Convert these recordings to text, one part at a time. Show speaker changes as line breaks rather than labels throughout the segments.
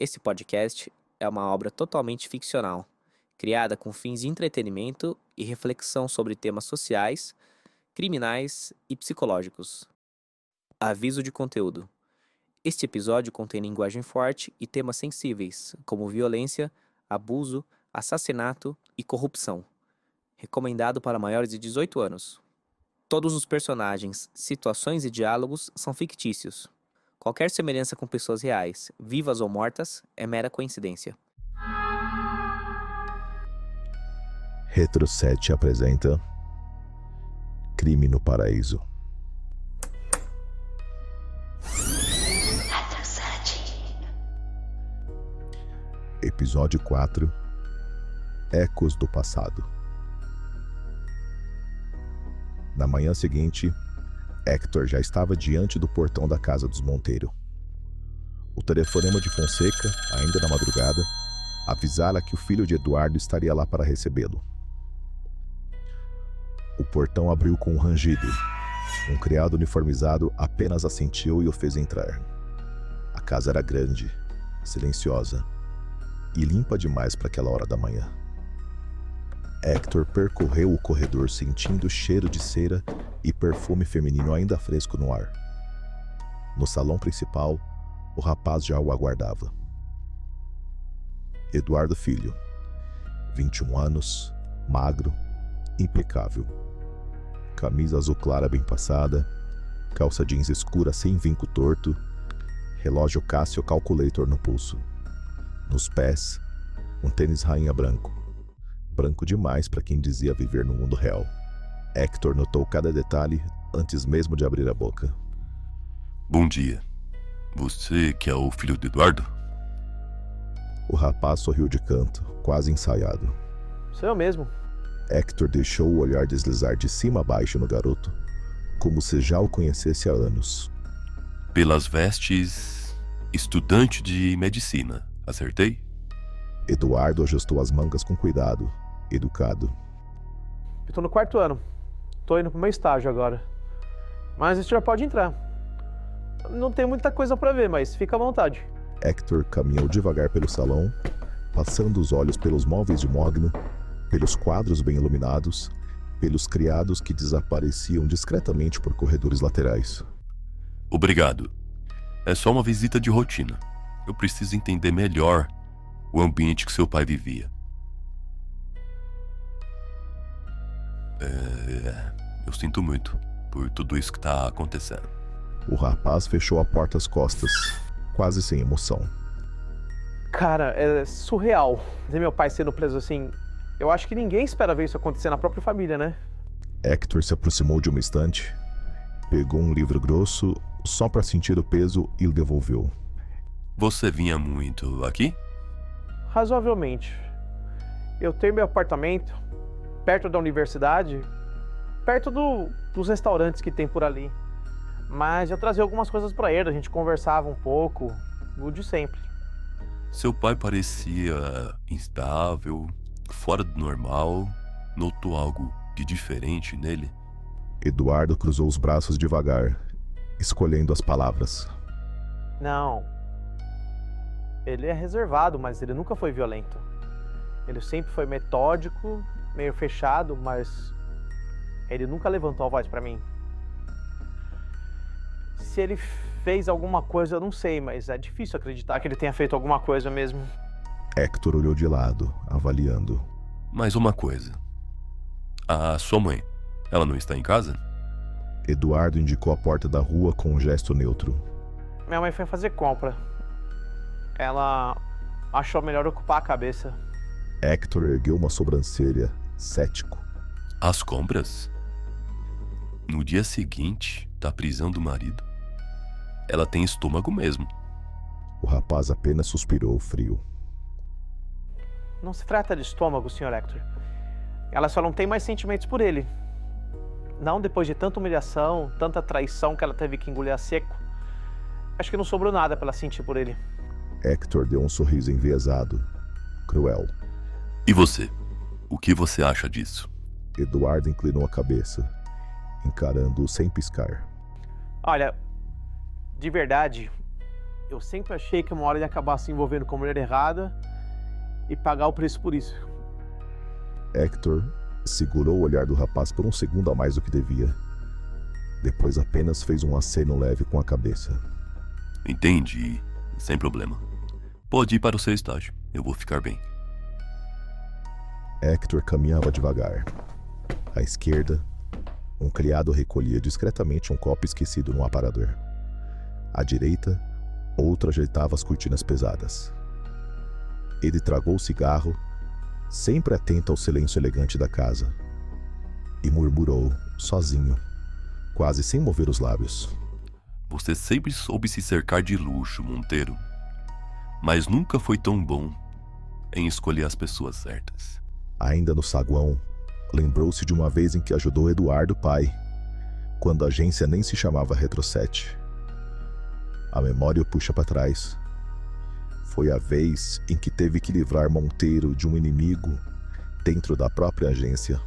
Esse podcast é uma obra totalmente ficcional, criada com fins de entretenimento e reflexão sobre temas sociais, criminais e psicológicos. Aviso de conteúdo: este episódio contém linguagem forte e temas sensíveis, como violência, abuso, assassinato e corrupção. Recomendado para maiores de 18 anos. Todos os personagens, situações e diálogos são fictícios. Qualquer semelhança com pessoas reais, vivas ou mortas, é mera coincidência.
Retro 7 apresenta Crime no Paraíso. Episódio 4 Ecos do Passado. Na manhã seguinte, Hector já estava diante do portão da casa dos Monteiro. O telefonema de Fonseca, ainda na madrugada, avisara que o filho de Eduardo estaria lá para recebê-lo. O portão abriu com um rangido. Um criado uniformizado apenas assentiu e o fez entrar. A casa era grande, silenciosa e limpa demais para aquela hora da manhã. Hector percorreu o corredor sentindo o cheiro de cera e perfume feminino ainda fresco no ar. No salão principal, o rapaz já o aguardava. Eduardo Filho, 21 anos, magro, impecável. Camisa azul clara bem passada, calça jeans escura sem vinco torto, relógio Casio Calculator no pulso. Nos pés, um tênis rainha branco. Branco demais para quem dizia viver no mundo real. Hector notou cada detalhe antes mesmo de abrir a boca.
Bom dia. Você que é o filho de Eduardo?
O rapaz sorriu de canto, quase ensaiado.
Sou eu mesmo.
Hector deixou o olhar deslizar de cima a baixo no garoto, como se já o conhecesse há anos.
Pelas vestes, estudante de medicina, acertei?
Eduardo ajustou as mangas com cuidado, educado.
Eu tô no 4º ano. Tô indo pro meu estágio agora. Mas você já pode entrar. Não tem muita coisa pra ver, mas fica à vontade.
Hector caminhou devagar pelo salão, passando os olhos pelos móveis de mogno, pelos quadros bem iluminados, pelos criados que desapareciam discretamente por corredores laterais.
Obrigado. É só uma visita de rotina. Eu preciso entender melhor o ambiente que seu pai vivia. Eu sinto muito por tudo isso que tá acontecendo.
O rapaz fechou a porta às costas, quase sem emoção.
Cara, é surreal ver meu pai sendo preso assim. Eu acho que ninguém espera ver isso acontecer na própria família, né?
Hector se aproximou de uma estante, pegou um livro grosso só para sentir o peso e o devolveu.
Você vinha muito aqui?
Razoavelmente. Eu tenho meu apartamento perto da universidade, perto dos restaurantes que tem por ali. Mas eu trazia algumas coisas pra ele, a gente conversava um pouco, o de sempre.
Seu pai parecia instável, fora do normal. Notou algo de diferente nele?
Eduardo cruzou os braços devagar, escolhendo as palavras.
Não. Ele é reservado, mas ele nunca foi violento. Ele sempre foi metódico, meio fechado, mas ele nunca levantou a voz pra mim. Se ele fez alguma coisa, eu não sei, mas é difícil acreditar que ele tenha feito alguma coisa mesmo.
Hector olhou de lado, avaliando.
Mais uma coisa. A sua mãe, ela não está em casa?
Eduardo indicou a porta da rua com um gesto neutro.
Minha mãe foi fazer compra. Ela achou melhor ocupar a cabeça.
Hector ergueu uma sobrancelha, cético.
As compras? No dia seguinte da prisão do marido? Ela tem estômago mesmo.
O rapaz apenas suspirou frio.
Não se trata de estômago, Sr. Hector. Ela só não tem mais sentimentos por ele. Não depois de tanta humilhação, tanta traição que ela teve que engolir a seco. Acho que não sobrou nada pra ela sentir por ele.
Hector deu um sorriso enviesado, cruel.
E você? O que você acha disso?
Eduardo inclinou a cabeça, encarando-o sem piscar.
Olha, de verdade, Eu sempre achei que uma hora ele ia acabar se envolvendo com a mulher errada e pagar o preço por isso.
Hector segurou o olhar do rapaz por um segundo a mais do que devia. Depois apenas fez um aceno leve com a cabeça.
Entendi. Sem problema. Pode ir para o seu estágio. Eu vou ficar bem.
Hector caminhava devagar. À esquerda, um criado recolhia discretamente um copo esquecido no aparador. À direita, outro ajeitava as cortinas pesadas. Ele tragou o cigarro, sempre atento ao silêncio elegante da casa, e murmurou, sozinho, quase sem mover os lábios.
Você sempre soube se cercar de luxo, Monteiro. Mas nunca foi tão bom em escolher as pessoas certas.
Ainda no saguão, lembrou-se de uma vez em que ajudou Eduardo pai, quando a agência nem se chamava Retroset. A memória o puxa para trás. Foi a vez em que teve que livrar Monteiro de um inimigo dentro da própria agência.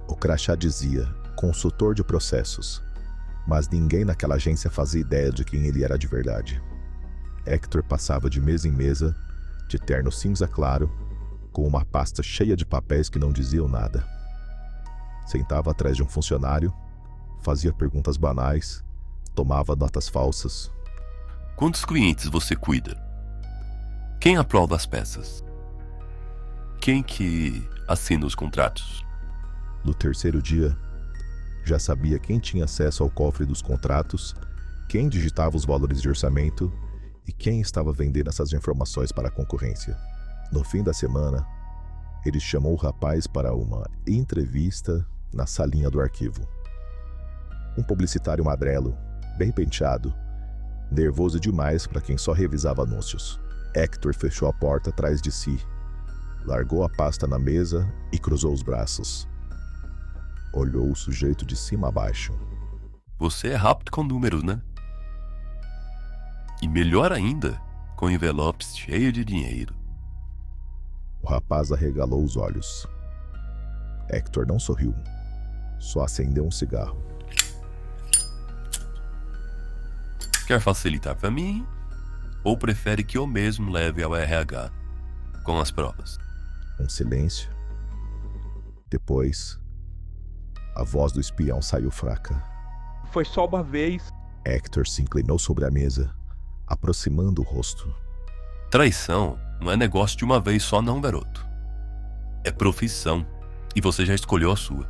O crachá dizia consultor de processos, mas ninguém naquela agência fazia ideia de quem ele era de verdade. Hector passava de mesa em mesa, de terno cinza claro, com uma pasta cheia de papéis que não diziam nada. Sentava atrás de um funcionário, fazia perguntas banais, tomava notas falsas.
Quantos clientes você cuida? Quem aprova as peças? Quem que assina os contratos?
No terceiro dia, já sabia quem tinha acesso ao cofre dos contratos, quem digitava os valores de orçamento e quem estava vendendo essas informações para a concorrência. No fim da semana, ele chamou o rapaz para uma entrevista na salinha do arquivo. Um publicitário magrelo, bem penteado, nervoso demais para quem só revisava anúncios. Hector fechou a porta atrás de si, largou a pasta na mesa e cruzou os braços. Olhou o sujeito de cima a baixo.
Você é rápido com números, né? E melhor ainda, com envelopes cheios de dinheiro.
O rapaz arregalou os olhos. Hector não sorriu, só acendeu um cigarro.
Quer facilitar para mim? Ou prefere que eu mesmo leve ao RH com as provas?
Um silêncio. Depois, a voz do espião saiu fraca.
Foi só uma vez.
Hector se inclinou sobre a mesa, aproximando o rosto.
Traição não é negócio de uma vez só não, garoto. É profissão. E você já escolheu a sua.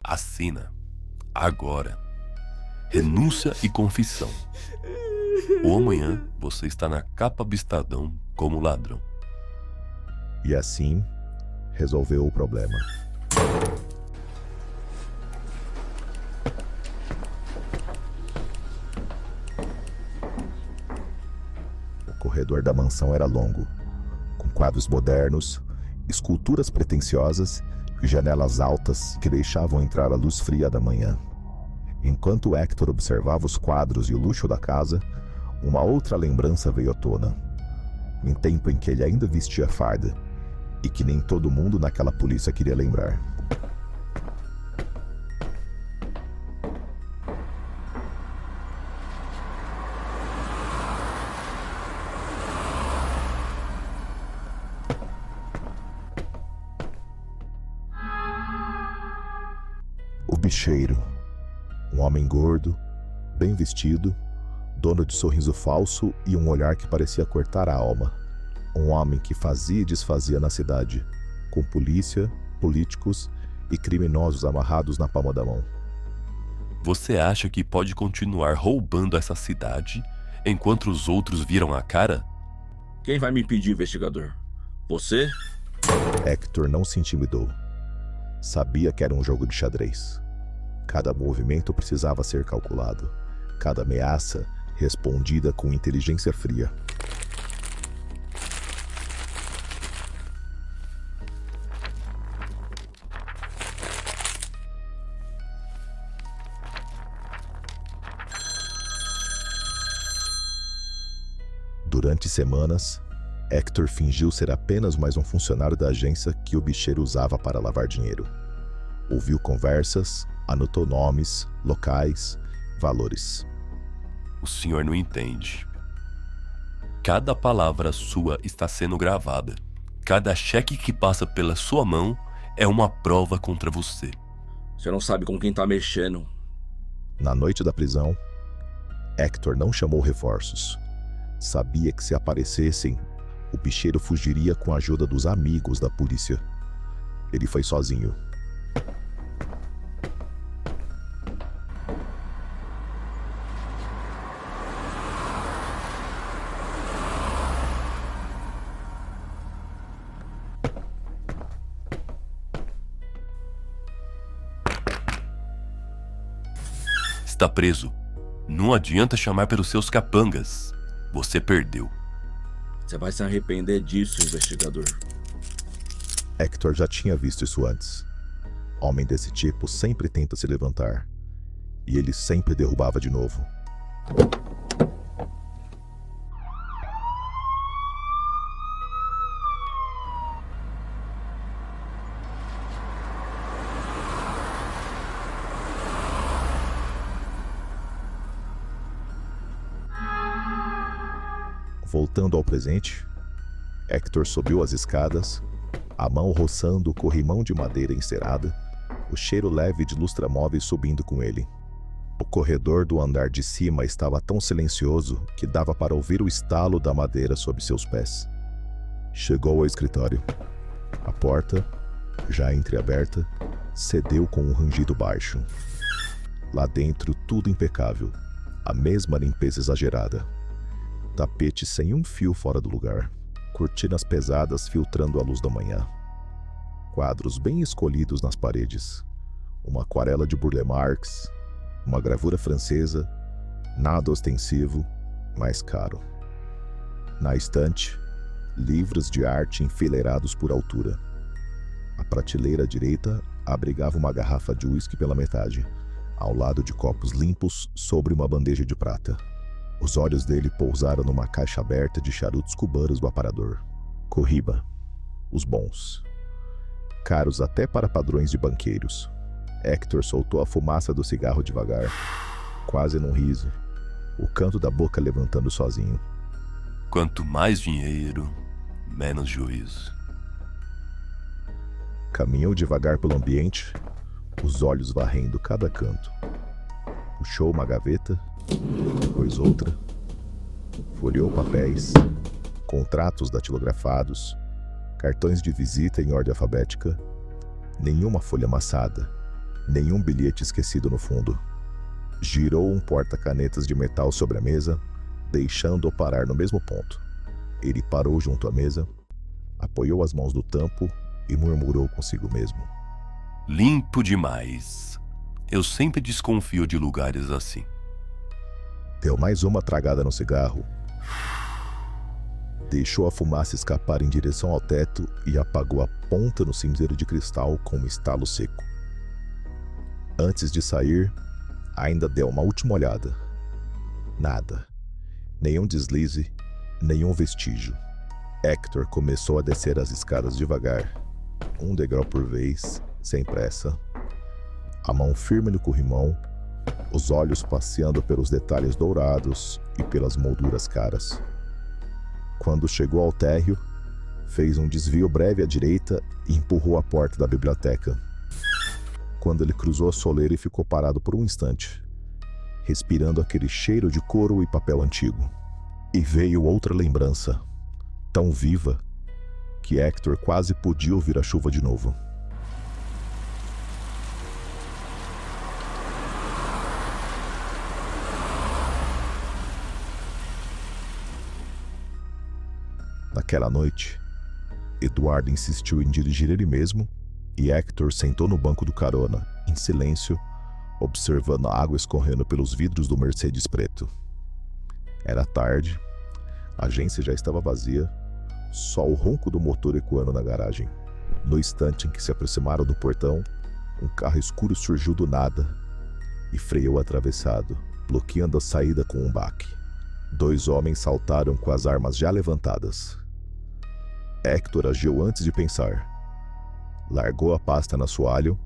Assina. Agora. Renúncia e confissão. Ou amanhã você está na capa do Estadão como ladrão.
E assim, resolveu o problema. O corredor da mansão era longo, com quadros modernos, esculturas pretensiosas e janelas altas que deixavam entrar a luz fria da manhã. Enquanto Hector observava os quadros e o luxo da casa, uma outra lembrança veio à tona. Em tempo em que ele ainda vestia farda, e que nem todo mundo naquela polícia queria lembrar. O bicheiro, um homem gordo, bem vestido, dono de sorriso falso e um olhar que parecia cortar a alma. Um homem que fazia e desfazia na cidade, com polícia, políticos e criminosos amarrados na palma da mão.
Você acha que pode continuar roubando essa cidade enquanto os outros viram a cara?
Quem vai me impedir, investigador? Você?
Hector não se intimidou. Sabia que era um jogo de xadrez. Cada movimento precisava ser calculado. Cada ameaça respondida com inteligência fria. Durante semanas, Hector fingiu ser apenas mais um funcionário da agência que o bicheiro usava para lavar dinheiro. Ouviu conversas, anotou nomes, locais, valores.
O senhor não entende. Cada palavra sua está sendo gravada. Cada cheque que passa pela sua mão é uma prova contra você.
Você não sabe com quem tá mexendo.
Na noite da prisão, Hector não chamou reforços. Sabia que se aparecessem, o bicheiro fugiria com a ajuda dos amigos da polícia. Ele foi sozinho.
Está preso. Não adianta chamar pelos seus capangas. Você perdeu.
Você vai se arrepender disso, investigador.
Hector já tinha visto isso antes. Homem desse tipo sempre tenta se levantar. E ele sempre derrubava de novo. Voltando ao presente, Hector subiu as escadas, a mão roçando o corrimão de madeira encerada, o cheiro leve de lustramóveis subindo com ele. O corredor do andar de cima estava tão silencioso que dava para ouvir o estalo da madeira sob seus pés. Chegou ao escritório. A porta, já entreaberta, cedeu com um rangido baixo. Lá dentro, tudo impecável, a mesma limpeza exagerada. Tapete sem um fio fora do lugar, cortinas pesadas filtrando a luz da manhã. Quadros bem escolhidos nas paredes, uma aquarela de Burle Marx, uma gravura francesa, nada ostensivo, mas caro. Na estante, livros de arte enfileirados por altura. A prateleira direita abrigava uma garrafa de uísque pela metade, ao lado de copos limpos sobre uma bandeja de prata. Os olhos dele pousaram numa caixa aberta de charutos cubanos do aparador. Cohiba, os bons. Caros até para padrões de banqueiros. Hector soltou a fumaça do cigarro devagar, quase num riso, o canto da boca levantando sozinho.
Quanto mais dinheiro, menos juízo.
Caminhou devagar pelo ambiente, os olhos varrendo cada canto. Puxou uma gaveta, depois outra, folheou papéis, contratos datilografados, cartões de visita em ordem alfabética, nenhuma folha amassada, nenhum bilhete esquecido no fundo. Girou um porta-canetas de metal sobre a mesa, deixando-o parar no mesmo ponto. Ele parou junto à mesa, apoiou as mãos no tampo e murmurou consigo mesmo.
Limpo demais. Eu sempre desconfio de lugares assim.
Deu mais uma tragada no cigarro. Deixou a fumaça escapar em direção ao teto e apagou a ponta no cinzeiro de cristal com um estalo seco. Antes de sair, ainda deu uma última olhada. Nada. Nenhum deslize, nenhum vestígio. Hector começou a descer as escadas devagar, um degrau por vez, sem pressa. A mão firme no corrimão, os olhos passeando pelos detalhes dourados e pelas molduras caras. Quando chegou ao térreo, fez um desvio breve à direita e empurrou a porta da biblioteca. Quando ele cruzou a soleira e ficou parado por um instante, respirando aquele cheiro de couro e papel antigo. E veio outra lembrança, tão viva, que Hector quase podia ouvir a chuva de novo. Naquela noite, Eduardo insistiu em dirigir ele mesmo e Hector sentou no banco do carona, em silêncio, observando a água escorrendo pelos vidros do Mercedes preto. Era tarde, a agência já estava vazia, só o ronco do motor ecoando na garagem. No instante em que se aproximaram do portão, um carro escuro surgiu do nada e freou atravessado, bloqueando a saída com um baque. 2 homens saltaram com as armas já levantadas. Hector agiu antes de pensar. Largou a pasta no assoalho,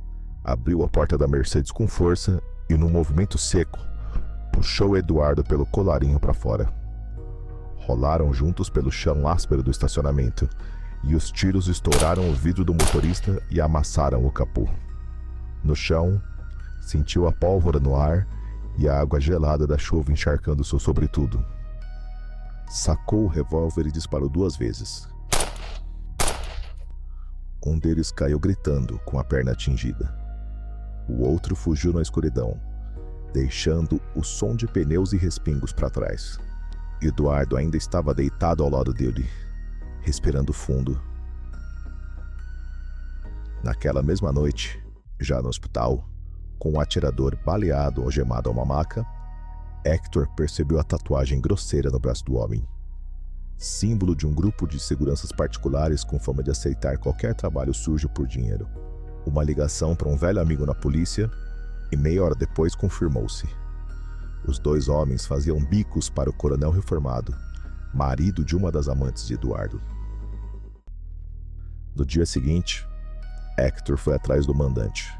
abriu a porta da Mercedes com força e, num movimento seco, puxou Eduardo pelo colarinho para fora. Rolaram juntos pelo chão áspero do estacionamento e os tiros estouraram o vidro do motorista e amassaram o capô. No chão, sentiu a pólvora no ar e a água gelada da chuva encharcando seu sobretudo. Sacou o revólver e disparou 2 vezes. Um deles caiu gritando, com a perna atingida. O outro fugiu na escuridão, deixando o som de pneus e respingos para trás. Eduardo ainda estava deitado ao lado dele, respirando fundo. Naquela mesma noite, já no hospital, com o atirador baleado algemado a uma maca, Hector percebeu a tatuagem grosseira no braço do homem. Símbolo de um grupo de seguranças particulares com fama de aceitar qualquer trabalho sujo por dinheiro. Uma ligação para um velho amigo na polícia e meia hora depois confirmou-se. Os 2 homens faziam bicos para o coronel reformado, marido de uma das amantes de Eduardo. No dia seguinte, Hector foi atrás do mandante.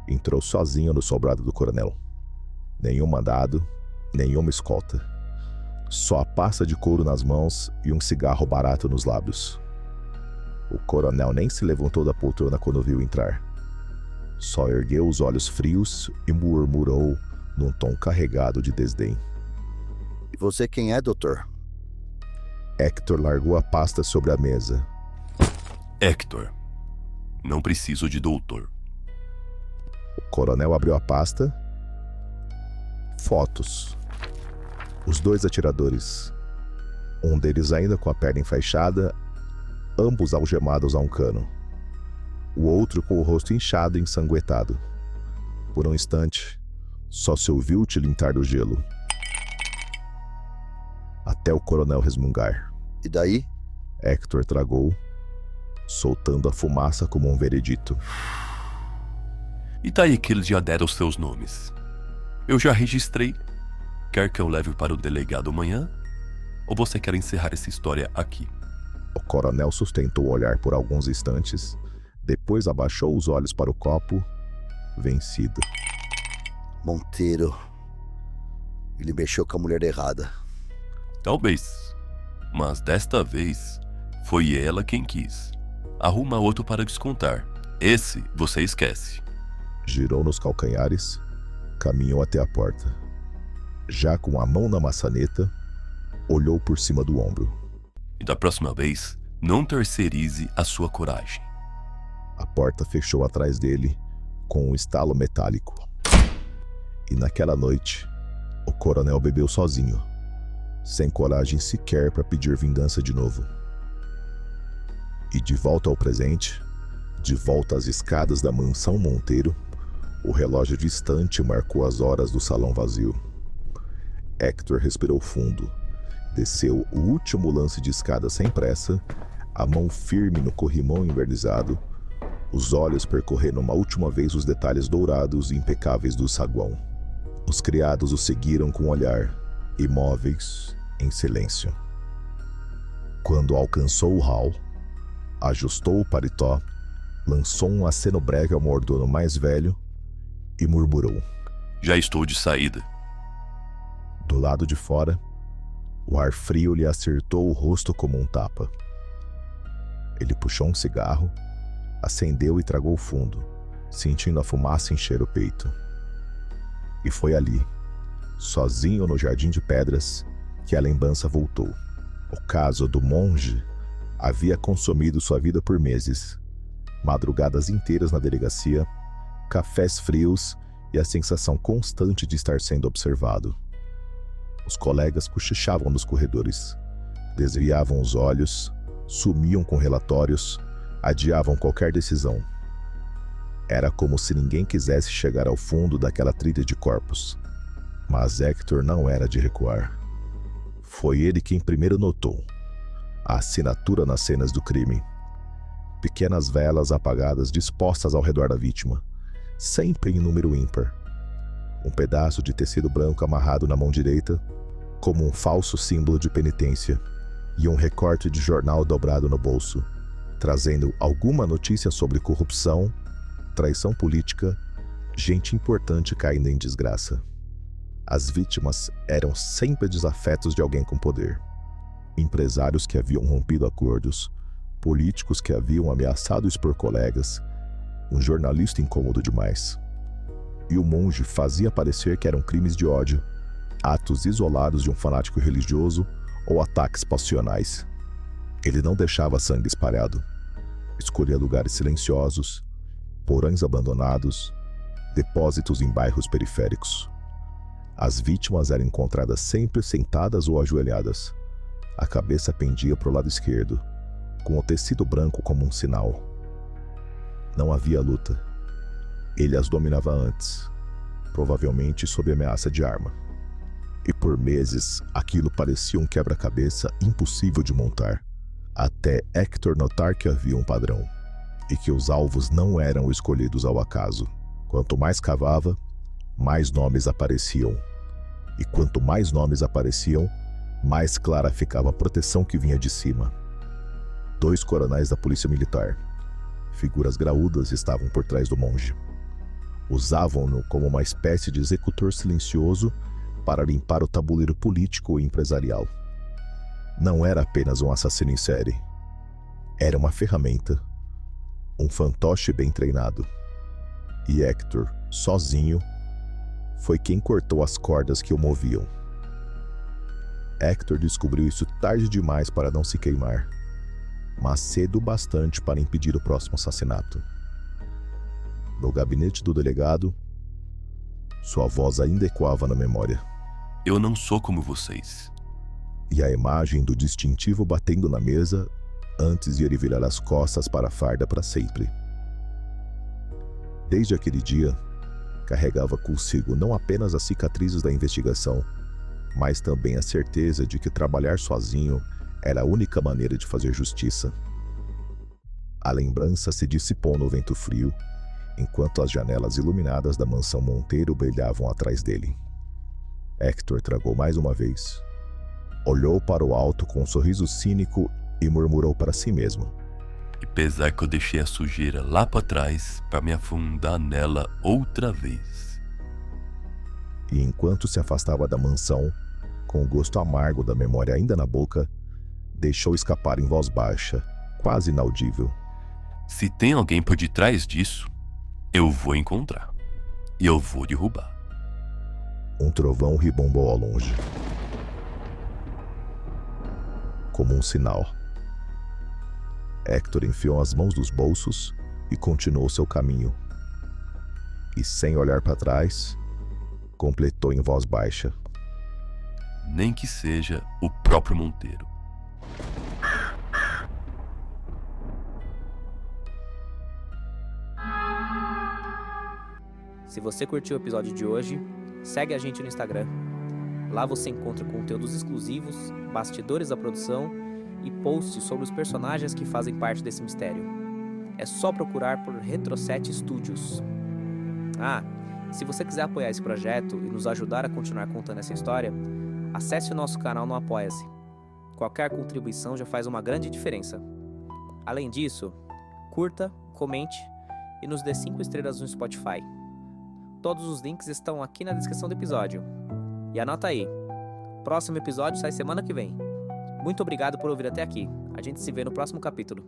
Entrou sozinho no sobrado do coronel. Nenhum mandado, nenhuma escolta. Só a pasta de couro nas mãos e um cigarro barato nos lábios. O coronel nem se levantou da poltrona quando viu entrar. Só ergueu os olhos frios e murmurou num tom carregado de desdém.
E você quem é, doutor?
Hector largou a pasta sobre a mesa.
Hector, não preciso de doutor.
O coronel abriu a pasta. Fotos. Os 2 atiradores. Um deles ainda com a perna enfaixada, ambos algemados a um cano. O outro com o rosto inchado e ensanguentado. Por um instante, só se ouviu o tilintar do gelo. Até o coronel resmungar.
E daí?
Hector tragou, soltando a fumaça como um veredito.
E daí que eles já deram os seus nomes? Eu já registrei. Quer que eu leve para o delegado amanhã? Ou você quer encerrar essa história aqui?
O coronel sustentou o olhar por alguns instantes, depois abaixou os olhos para o copo, vencido.
Monteiro. Ele mexeu com a mulher errada.
Talvez. Mas desta vez, foi ela quem quis. Arruma outro para descontar. Esse você esquece.
Girou nos calcanhares, caminhou até a porta. Já com a mão na maçaneta, olhou por cima do ombro.
E da próxima vez, não terceirize a sua coragem.
A porta fechou atrás dele com um estalo metálico. E naquela noite, o coronel bebeu sozinho, sem coragem sequer para pedir vingança de novo. E de volta ao presente, de volta às escadas da mansão Monteiro, o relógio distante marcou as horas do salão vazio. Hector respirou fundo, desceu o último lance de escada sem pressa, a mão firme no corrimão envernizado, os olhos percorrendo uma última vez os detalhes dourados e impecáveis do saguão. Os criados o seguiram com o olhar, imóveis, em silêncio. Quando alcançou o hall, ajustou o paletó, lançou um aceno breve ao mordomo mais velho e murmurou:
Já estou de saída.
Do lado de fora, o ar frio lhe acertou o rosto como um tapa. Ele puxou um cigarro, acendeu e tragou fundo, sentindo a fumaça encher o peito. E foi ali, sozinho no jardim de pedras, que a lembrança voltou. O caso do monge havia consumido sua vida por meses. Madrugadas inteiras na delegacia, cafés frios e a sensação constante de estar sendo observado. Os colegas cochichavam nos corredores, desviavam os olhos, sumiam com relatórios, adiavam qualquer decisão. Era como se ninguém quisesse chegar ao fundo daquela trilha de corpos. Mas Hector não era de recuar. Foi ele quem primeiro notou a assinatura nas cenas do crime. Pequenas velas apagadas dispostas ao redor da vítima, sempre em número ímpar. Um pedaço de tecido branco amarrado na mão direita, como um falso símbolo de penitência, e um recorte de jornal dobrado no bolso, trazendo alguma notícia sobre corrupção, traição política, gente importante caindo em desgraça. As vítimas eram sempre desafetos de alguém com poder. Empresários que haviam rompido acordos, políticos que haviam ameaçado expor colegas, um jornalista incômodo demais. E o monge fazia parecer que eram crimes de ódio, atos isolados de um fanático religioso ou ataques passionais. Ele não deixava sangue espalhado. Escolhia lugares silenciosos, porões abandonados, depósitos em bairros periféricos. As vítimas eram encontradas sempre sentadas ou ajoelhadas. A cabeça pendia para o lado esquerdo, com o tecido branco como um sinal. Não havia luta. Ele as dominava antes, provavelmente sob ameaça de arma. E por meses, aquilo parecia um quebra-cabeça impossível de montar, até Hector notar que havia um padrão, e que os alvos não eram escolhidos ao acaso. Quanto mais cavava, mais nomes apareciam. E quanto mais nomes apareciam, mais clara ficava a proteção que vinha de cima. 2 coronéis da polícia militar, figuras graúdas, estavam por trás do monge. Usavam-no como uma espécie de executor silencioso para limpar o tabuleiro político e empresarial. Não era apenas um assassino em série. Era uma ferramenta, um fantoche bem treinado. E Hector, sozinho, foi quem cortou as cordas que o moviam. Hector descobriu isso tarde demais para não se queimar, mas cedo bastante para impedir o próximo assassinato. No gabinete do delegado, sua voz ainda ecoava na memória.
Eu não sou como vocês.
E a imagem do distintivo batendo na mesa antes de ele virar as costas para a farda para sempre. Desde aquele dia, carregava consigo não apenas as cicatrizes da investigação, mas também a certeza de que trabalhar sozinho era a única maneira de fazer justiça. A lembrança se dissipou no vento frio, enquanto as janelas iluminadas da mansão Monteiro brilhavam atrás dele. Hector tragou mais uma vez. Olhou para o alto com um sorriso cínico e murmurou para si mesmo.
E apesar que eu deixei a sujeira lá para trás para me afundar nela outra vez.
E enquanto se afastava da mansão, com o gosto amargo da memória ainda na boca, deixou escapar em voz baixa, quase inaudível.
Se tem alguém por detrás disso, eu vou encontrar. E eu vou derrubar.
Um trovão ribombou ao longe. Como um sinal. Hector enfiou as mãos nos bolsos e continuou seu caminho. E sem olhar para trás, completou em voz baixa.
Nem que seja o próprio Monteiro.
Se você curtiu o episódio de hoje, segue a gente no Instagram. Lá você encontra conteúdos exclusivos, bastidores da produção e posts sobre os personagens que fazem parte desse mistério. É só procurar por Retroset Studios. Se você quiser apoiar esse projeto e nos ajudar a continuar contando essa história, acesse o nosso canal no Apoia-se. Qualquer contribuição já faz uma grande diferença. Além disso, curta, comente e nos dê 5 estrelas no Spotify. Todos os links estão aqui na descrição do episódio. E anota aí, próximo episódio sai semana que vem. Muito obrigado por ouvir até aqui. A gente se vê no próximo capítulo.